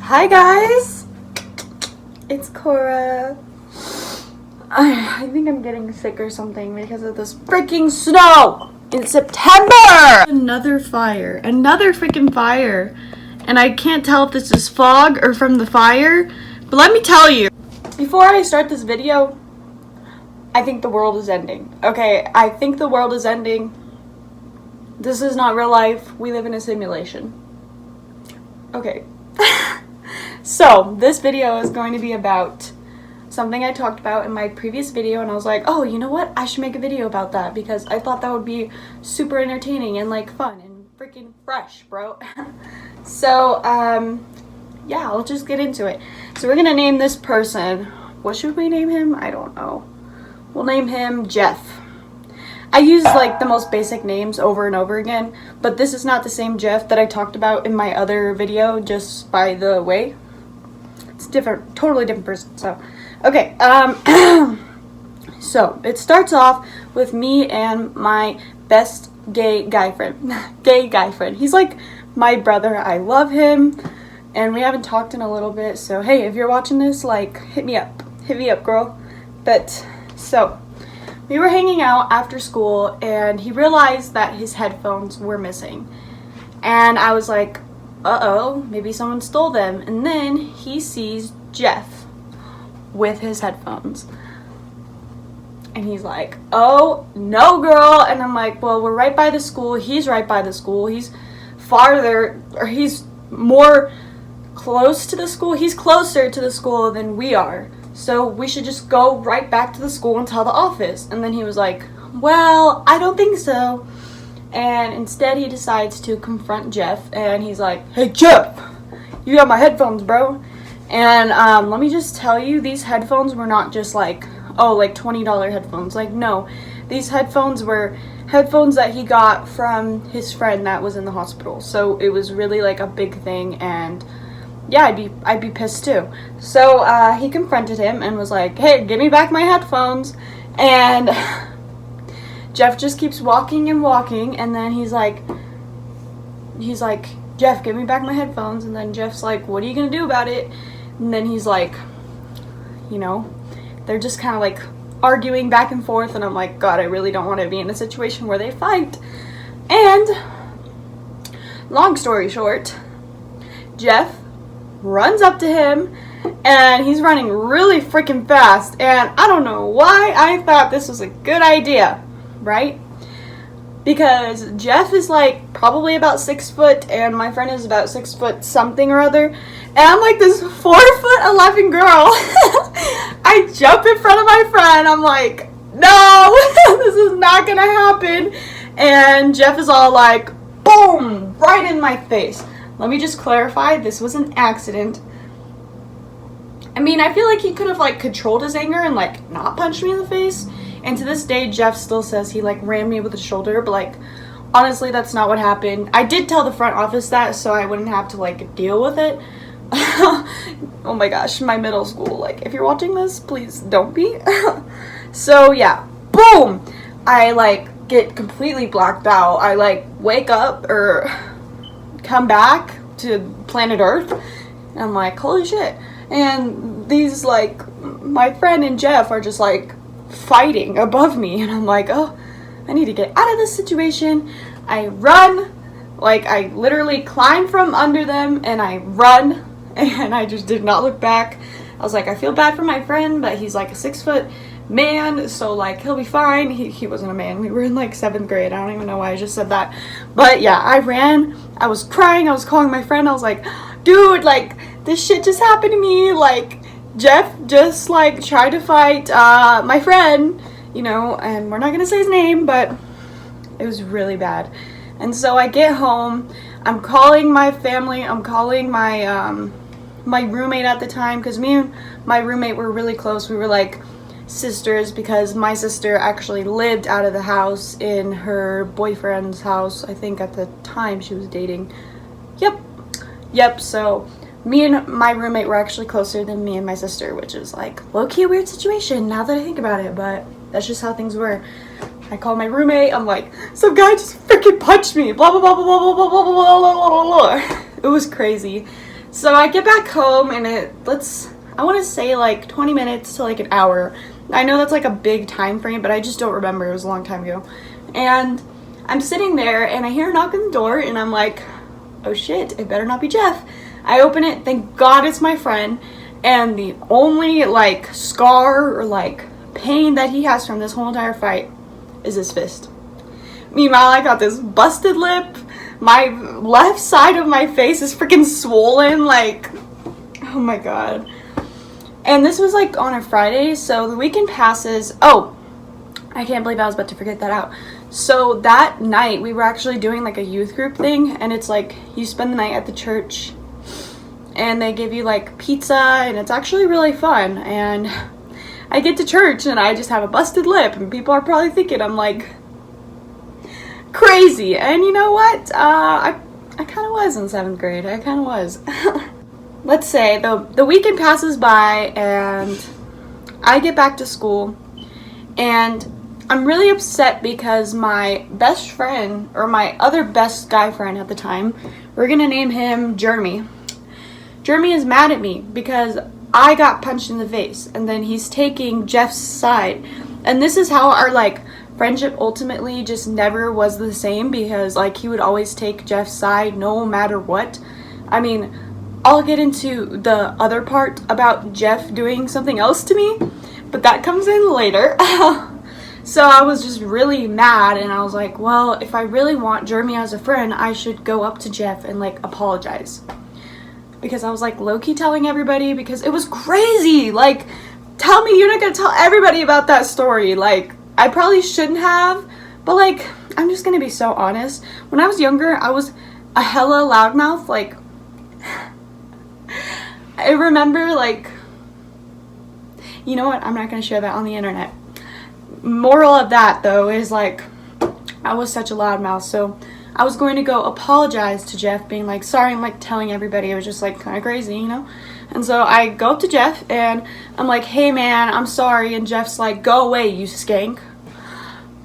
Hi guys, it's Cora. I think I'm getting sick or something because of this freaking snow in September. Another freaking fire. And I can't tell if this is fog or from the fire, but let me tell you, before I start this video, I think the world is ending. Okay, I think the world is ending. This is not real life. We live in a simulation. Okay. So, this video is going to be about something I talked about in my previous video, and I was like, oh, you know what? I should make a video about that because I thought that would be super entertaining and like fun and freaking fresh, bro. So, yeah, I'll just get into it. So we're gonna name this person. What should we name him? I don't know. We'll name him Jeff. I use like the most basic names over and over again, but this is not the same Jeff that I talked about in my other video, just by the way. It's different, totally different person, so. Okay, so it starts off with me and my best gay guy friend. He's like my brother. I love him, and we haven't talked in a little bit, so hey, if you're watching this, like, hit me up, girl. But, so, we were hanging out after school, and he realized that his headphones were missing, and I was like, uh-oh, maybe someone stole them, and then he sees Jeff with his headphones. And he's like, oh, no, girl. And I'm like, well, we're right by the school. He's right by the school. He's farther, or he's more close to the school. He's closer to the school than we are. So we should just go right back to the school and tell the office. And then he was like, well, I don't think so. And instead he decides to confront Jeff. And he's like, hey, Jeff, you got my headphones, bro. And let me just tell you, these headphones were not just like, oh, like $20 headphones. Like, no, these headphones were headphones that he got from his friend that was in the hospital. So it was really like a big thing, and yeah, I'd be pissed too. So he confronted him and was like, hey, give me back my headphones. And Jeff just keeps walking and walking, and then he's like, Jeff, give me back my headphones. And then Jeff's like, what are you gonna do about it? And then he's like, you know, they're just kind of like arguing back and forth, and I'm like, God, I really don't want to be in a situation where they fight. And long story short, Jeff runs up to him, and he's running really freaking fast, and I don't know why I thought this was a good idea, right? Because Jeff is like probably about 6 foot, and my friend is about 6 foot something or other, and I'm like this 4'11" girl. I jump in front of my friend. I'm like, no, this is not gonna happen. And Jeff is all like, boom, right in my face. Let me just clarify, this was an accident. I mean, I feel like he could have like controlled his anger and like not punched me in the face. And to this day, Jeff still says he like rammed me with his shoulder, but like, honestly, that's not what happened. I did tell the front office that so I wouldn't have to like deal with it. Oh my gosh, my middle school, like, if you're watching this, please don't be. So yeah, boom, I like get completely blacked out. I like wake up or come back to planet Earth, and I'm like, holy shit. And these like, my friend and Jeff are just like fighting above me, and I'm like, oh, I need to get out of this situation. I run, like I literally climb from under them, and I run, and I just did not look back. I was like, I feel bad for my friend, but he's like a 6 foot man, so like he'll be fine. He wasn't a man. We were in like 7th grade. I don't even know why I just said that, but yeah, I ran. I was crying. I was calling my friend. I was like, dude, like this shit just happened to me. Like Jeff just like tried to fight my friend, you know, and we're not gonna say his name, but it was really bad. And so I get home, I'm calling my family, I'm calling my my roommate at the time, because me and my roommate were really close. We were like sisters, because my sister actually lived out of the house in her boyfriend's house. I think at the time she was dating. Yep, so me and my roommate were actually closer than me and my sister, which is like low-key a weird situation now that I think about it, but that's just how things were. I called my roommate, I'm like, some guy just freaking punched me, blah blah blah blah blah blah blah blah blah blah blah blah. It was crazy. So I get back home and I want to say like 20 minutes to like an hour. I know that's like a big time frame, but I just don't remember. It was a long time ago. And I'm sitting there and I hear a knock on the door and I'm like, oh shit, it better not be Jeff. I open it, thank God it's my friend. And the only like scar or like pain that he has from this whole entire fight is his fist. Meanwhile, I got this busted lip. My left side of my face is freaking swollen. Like, oh my God. And this was like on a Friday, so the weekend passes. Oh, I can't believe I was about to forget that out. So that night, we were actually doing like a youth group thing, and it's like you spend the night at the church, and they give you like pizza, and it's actually really fun. And I get to church, and I just have a busted lip, and people are probably thinking I'm like crazy. And you know what? I kind of was in 7th grade. I kind of was. Let's say the weekend passes by, and I get back to school, and I'm really upset because my best friend, or my other best guy friend at the time, we're gonna name him Jeremy. Jeremy is mad at me because I got punched in the face, and then he's taking Jeff's side. And this is how our like friendship ultimately just never was the same, because like he would always take Jeff's side no matter what. I mean, I'll get into the other part about Jeff doing something else to me, but that comes in later. So I was just really mad, and I was like, well, if I really want Jeremy as a friend, I should go up to Jeff and like apologize. Because I was like low-key telling everybody, because it was crazy. Like, tell me you're not gonna tell everybody about that story. Like, I probably shouldn't have, but like, I'm just gonna be so honest. When I was younger, I was a hella loudmouth. Like, I remember like, you know what, I'm not gonna share that on the internet. Moral of that though is like, I was such a loudmouth, so I was going to go apologize to Jeff, being like, sorry, I'm like telling everybody it was just like kind of crazy, you know? And so I go up to Jeff and I'm like, hey man, I'm sorry. And Jeff's like, go away, you skank.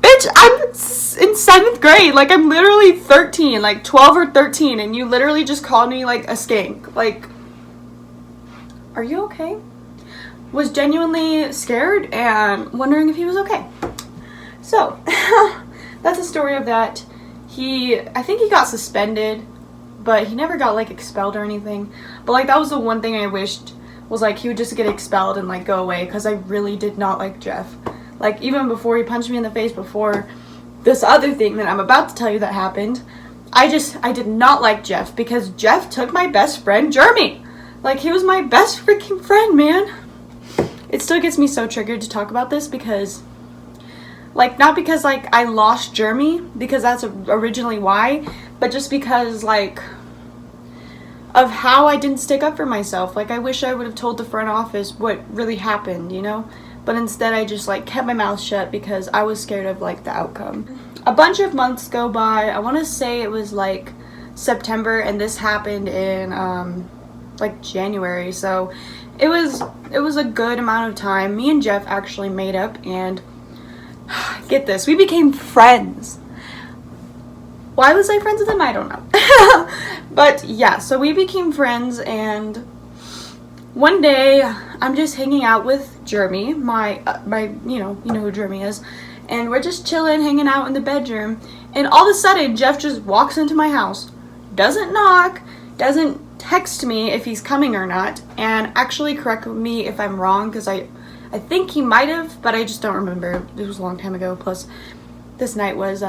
Bitch, I'm in 7th grade. Like, I'm literally 13, like 12 or 13, and you literally just called me like a skank. Like, are you okay? Was genuinely scared and wondering if he was okay. So, that's the story of that. I think he got suspended, but he never got like expelled or anything. But like, that was the one thing I wished, was like he would just get expelled and like go away, because I really did not like Jeff. Like, even before he punched me in the face, before this other thing that I'm about to tell you that happened, I did not like Jeff, because Jeff took my best friend, Jeremy. Like, he was my best freaking friend, man. It still gets me so triggered to talk about this, because, like, not because, like, I lost Jeremy, because that's originally why, but just because, like, of how I didn't stick up for myself. Like, I wish I would have told the front office what really happened, you know? But instead I just, like, kept my mouth shut because I was scared of, like, the outcome. A bunch of months go by. I want to say it was, like, September, and this happened in, like, January, so it was a good amount of time. Me and Jeff actually made up, and get this, we became friends. Why was I friends with him? I don't know. But yeah, so we became friends, and one day I'm just hanging out with Jeremy, my you know who Jeremy is, and we're just chilling, hanging out in the bedroom, and all of a sudden Jeff just walks into my house, doesn't knock, doesn't text me if he's coming or not, and actually correct me if I'm wrong, because I think he might have, but I just don't remember. It was a long time ago. Plus, this night was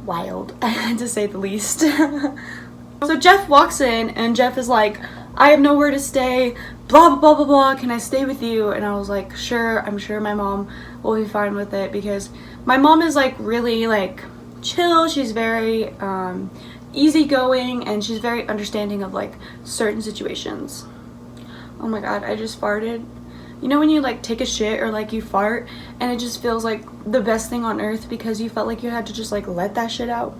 wild, to say the least. So Jeff walks in, and Jeff is like, I have nowhere to stay, blah, blah, blah, blah, blah, can I stay with you? And I was like, sure, I'm sure my mom will be fine with it, because my mom is, like, really, like, chill. She's very easygoing, and she's very understanding of, like, certain situations. Oh my god, I just farted. You know when you, like, take a shit or, like, you fart, and it just feels like the best thing on earth because you felt like you had to just, like, let that shit out?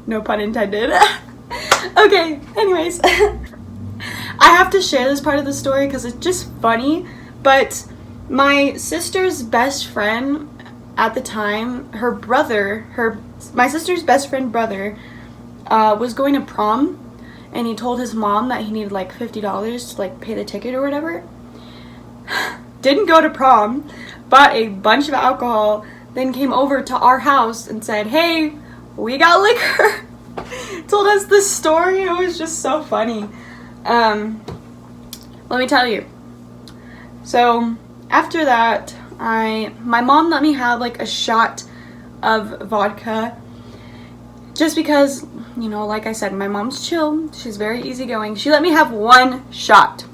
No pun intended. Okay, anyways. I have to share this part of the story because it's just funny, but my sister's best friend at the time, my sister's best friend brother was going to prom, and he told his mom that he needed like $50 to like pay the ticket or whatever. Didn't go to prom, bought a bunch of alcohol, then came over to our house and said, hey, we got liquor. Told us this story. It was just so funny. Let me tell you. So after that, my mom let me have like a shot of vodka, just because, you know, like I said, my mom's chill. She's very easygoing. She let me have one shot.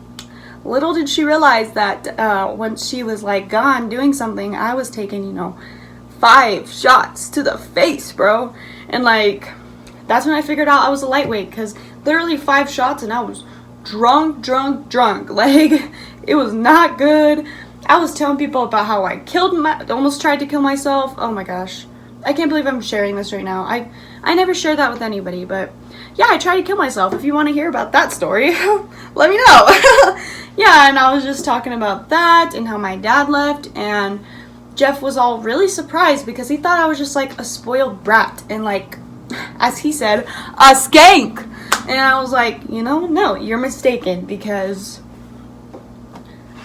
Little did she realize that once she was like gone doing something, I was taking, you know, 5 shots to the face, bro. And like, that's when I figured out I was a lightweight, because literally 5 shots and I was drunk. Like, it was not good. I was telling people about how I almost tried to kill myself. Oh my gosh. I can't believe I'm sharing this right now. I never share that with anybody, but yeah, I tried to kill myself. If you want to hear about that story, let me know. Yeah, and I was just talking about that and how my dad left, and Jeff was all really surprised because he thought I was just like a spoiled brat and like, as he said, a skank. And I was like, you know, no, you're mistaken, because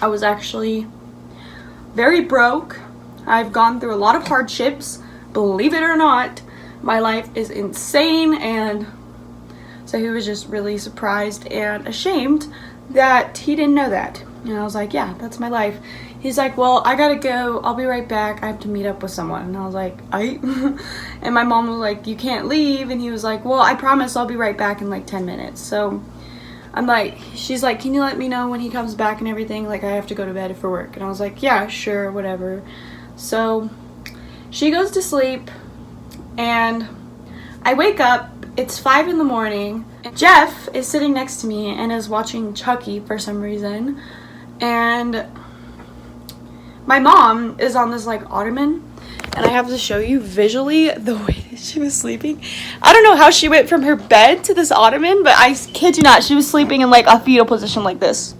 I was actually very broke. I've gone through a lot of hardships. Believe it or not, my life is insane. And so he was just really surprised and ashamed that he didn't know that. And I was like, yeah, that's my life. He's like, well, I gotta go. I'll be right back. I have to meet up with someone. And I was like, and my mom was like, you can't leave. And he was like, well, I promise I'll be right back in like 10 minutes. So I'm like, she's like, can you let me know when he comes back and everything? Like, I have to go to bed for work. And I was like, yeah, sure, whatever. So she goes to sleep, and I wake up. It's 5 in the morning. Jeff is sitting next to me and is watching Chucky for some reason. And my mom is on this like ottoman, and I have to show you visually the way that she was sleeping. I don't know how she went from her bed to this ottoman, but I kid you not, she was sleeping in like a fetal position like this.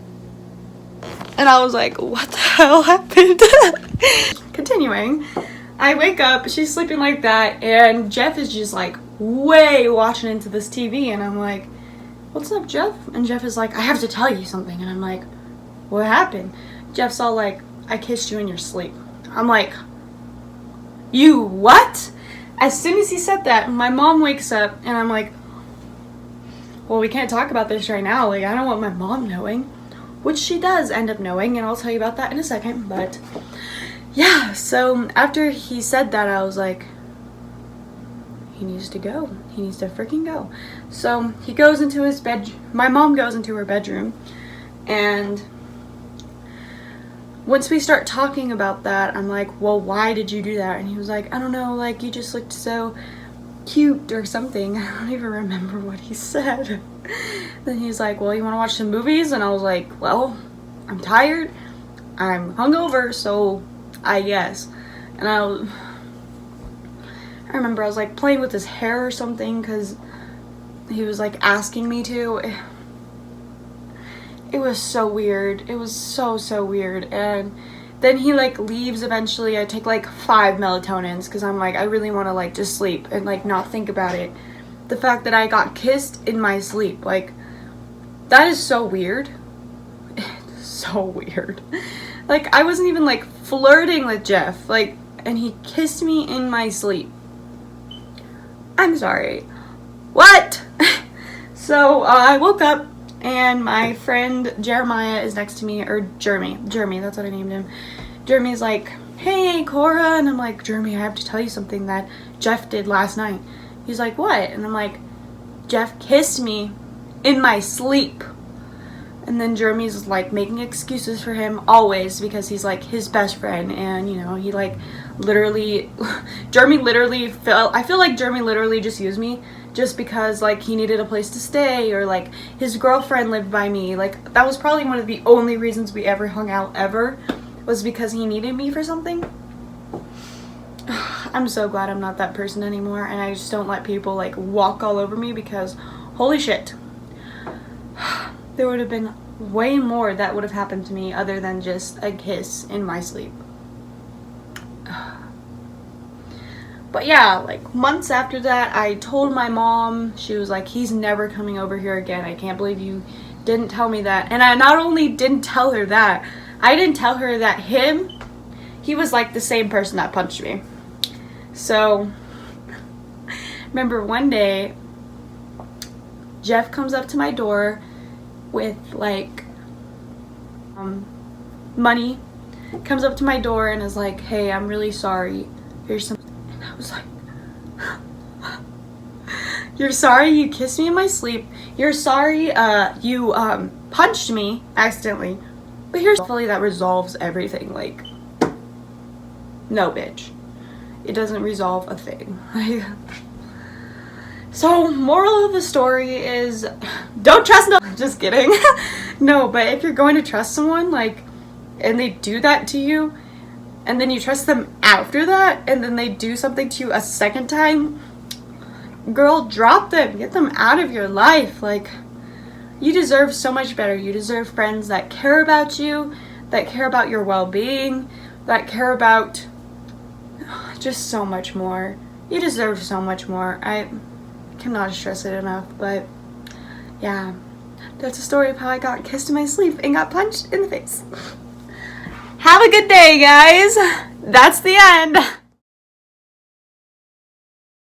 And I was like, what the hell happened? Continuing, I wake up, she's sleeping like that, and Jeff is just like way watching into this TV, and I'm like, what's up, Jeff? And Jeff is like, I have to tell you something. And I'm like, what happened? Jeff's all like, I kissed you in your sleep. I'm like, you what? As soon as he said that, my mom wakes up, and I'm like, well, we can't talk about this right now. Like, I don't want my mom knowing, which she does end up knowing, and I'll tell you about that in a second. But yeah, so after he said that, I was like, he needs to go. He needs to freaking go. So he goes into his bed. My mom goes into her bedroom, and once we start talking about that, I'm like, well, why did you do that? And he was like, I don't know, like, you just looked so cute or something. I don't even remember what he said. Then he's like, well, you want to watch some movies? And I was like, well, I'm tired. I'm hungover, so I guess. And I remember I was like playing with his hair or something, because he was like asking me to. It was so weird. It was so weird. And then he like leaves eventually. I take like 5 melatonins because I'm like, I really want to like just sleep and like not think about it. The fact that I got kissed in my sleep, like, that is so weird. It's so weird. Like, I wasn't even like flirting with Jeff, like, and he kissed me in my sleep. I'm sorry. What? So I woke up, and my friend Jeremiah is next to me, or Jeremy, that's what I named him. Jeremy's like, hey, Cora, and I'm like, Jeremy, I have to tell you something that Jeff did last night. He's like, what? And I'm like, Jeff kissed me in my sleep. And then Jeremy's like making excuses for him always, because he's like his best friend, and you know, he like literally, I feel like Jeremy literally just used me just because like he needed a place to stay, or like his girlfriend lived by me. Like, that was probably one of the only reasons we ever hung out ever, was because he needed me for something. I'm so glad I'm not that person anymore, and I just don't let people like walk all over me, because holy shit, there would have been way more that would have happened to me other than just a kiss in my sleep. But yeah, like months after that, I told my mom. She was like, he's never coming over here again. I can't believe you didn't tell me that. And I not only didn't tell her that, I didn't tell her that he was like the same person that punched me. So, remember one day, Jeff comes up to my door with like money, comes up to my door and is like, hey, I'm really sorry. Here's some. And I was like, you're sorry you kissed me in my sleep. You're sorry you punched me accidentally. But here's hopefully that resolves everything. Like, no, bitch. It doesn't resolve a thing. So, moral of the story is, don't trust no. Just kidding. No, but if you're going to trust someone, like, and they do that to you, and then you trust them after that, and then they do something to you a second time, girl, drop them. Get them out of your life. Like, you deserve so much better. You deserve friends that care about you, that care about your well-being, that care about just so much more. You deserve so much more. I cannot stress it enough, but yeah, that's a story of how I got kissed in my sleep and got punched in the face. Have a good day, guys. That's the end.